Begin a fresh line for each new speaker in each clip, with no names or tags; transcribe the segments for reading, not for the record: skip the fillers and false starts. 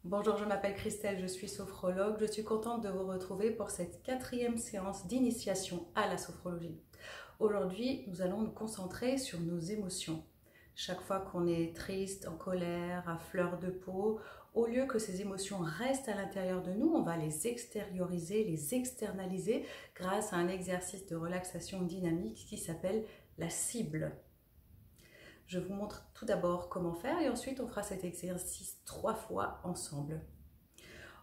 Bonjour, je m'appelle Christelle, je suis sophrologue. Je suis contente de vous retrouver pour cette 4e séance d'initiation à la sophrologie. Aujourd'hui, nous allons nous concentrer sur nos émotions. Chaque fois qu'on est triste, en colère, à fleur de peau, au lieu que ces émotions restent à l'intérieur de nous, on va les extérioriser, les externaliser grâce à un exercice de relaxation dynamique qui s'appelle la cible. Je vous montre tout d'abord comment faire et ensuite on fera cet exercice 3 fois ensemble.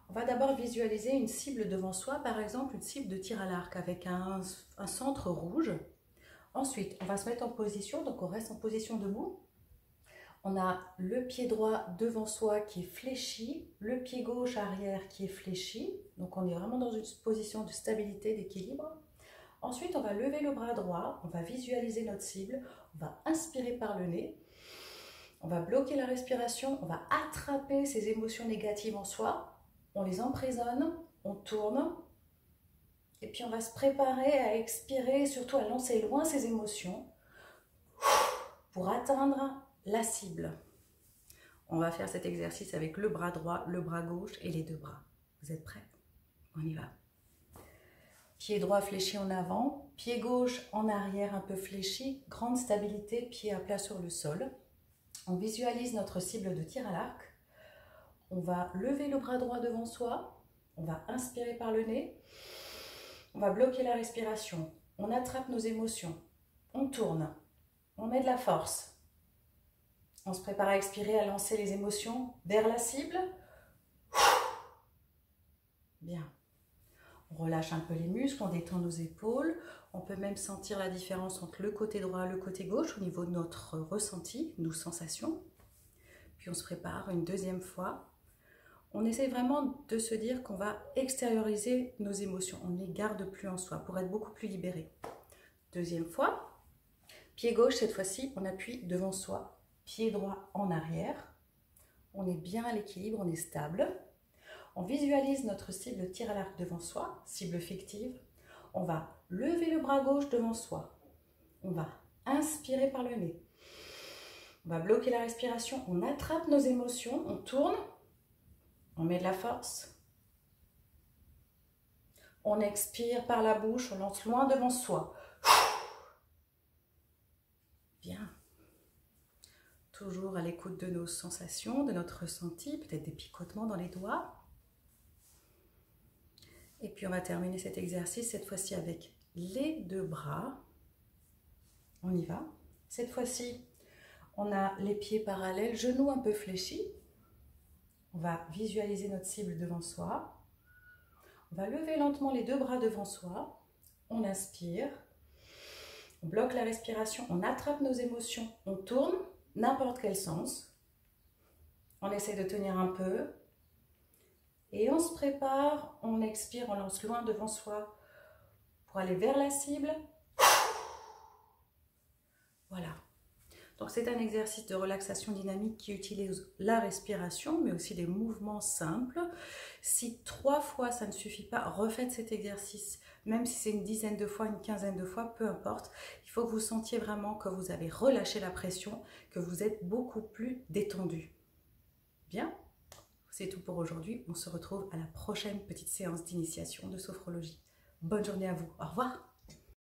On va d'abord visualiser une cible devant soi, par exemple une cible de tir à l'arc avec un centre rouge. Ensuite, on va se mettre en position, donc on reste en position debout. On a le pied droit devant soi qui est fléchi, le pied gauche arrière qui est fléchi. Donc on est vraiment dans une position de stabilité, d'équilibre. Ensuite, on va lever le bras droit, on va visualiser notre cible, on va inspirer par le nez, on va bloquer la respiration, on va attraper ces émotions négatives en soi, on les emprisonne, on tourne, et puis on va se préparer à expirer, surtout à lancer loin ces émotions pour atteindre la cible. On va faire cet exercice avec le bras droit, le bras gauche et les deux bras. Vous êtes prêts? On y va. Pied droit fléchi en avant, pied gauche en arrière un peu fléchi, grande stabilité, pied à plat sur le sol. On visualise notre cible de tir à l'arc. On va lever le bras droit devant soi, on va inspirer par le nez, on va bloquer la respiration, on attrape nos émotions, on tourne, on met de la force. On se prépare à expirer, à lancer les émotions vers la cible. Bien. On relâche un peu les muscles, on détend nos épaules. On peut même sentir la différence entre le côté droit et le côté gauche au niveau de notre ressenti, nos sensations. Puis on se prépare une deuxième fois. On essaie vraiment de se dire qu'on va extérioriser nos émotions. On ne les garde plus en soi pour être beaucoup plus libéré. Deuxième fois. Pied gauche, cette fois-ci, on appuie devant soi. Pied droit en arrière. On est bien à l'équilibre, on est stable. On visualise notre cible tir à l'arc devant soi, cible fictive. On va lever le bras gauche devant soi. On va inspirer par le nez. On va bloquer la respiration. On attrape nos émotions. On tourne. On met de la force. On expire par la bouche. On lance loin devant soi. Bien. Toujours à l'écoute de nos sensations, de notre ressenti. Peut-être des picotements dans les doigts. Et puis on va terminer cet exercice, cette fois-ci avec les deux bras. On y va. Cette fois-ci, on a les pieds parallèles, genoux un peu fléchis. On va visualiser notre cible devant soi. On va lever lentement les deux bras devant soi. On inspire. On bloque la respiration, on attrape nos émotions. On tourne, n'importe quel sens. On essaie de tenir un peu. Et on se prépare, on expire, on lance loin devant soi pour aller vers la cible. Voilà. Donc c'est un exercice de relaxation dynamique qui utilise la respiration, mais aussi des mouvements simples. Si 3 fois ça ne suffit pas, refaites cet exercice, même si c'est une dizaine de fois, une quinzaine de fois, peu importe. Il faut que vous sentiez vraiment que vous avez relâché la pression, que vous êtes beaucoup plus détendu. Bien ? C'est tout pour aujourd'hui. On se retrouve à la prochaine petite séance d'initiation de sophrologie. Bonne journée à vous. Au revoir.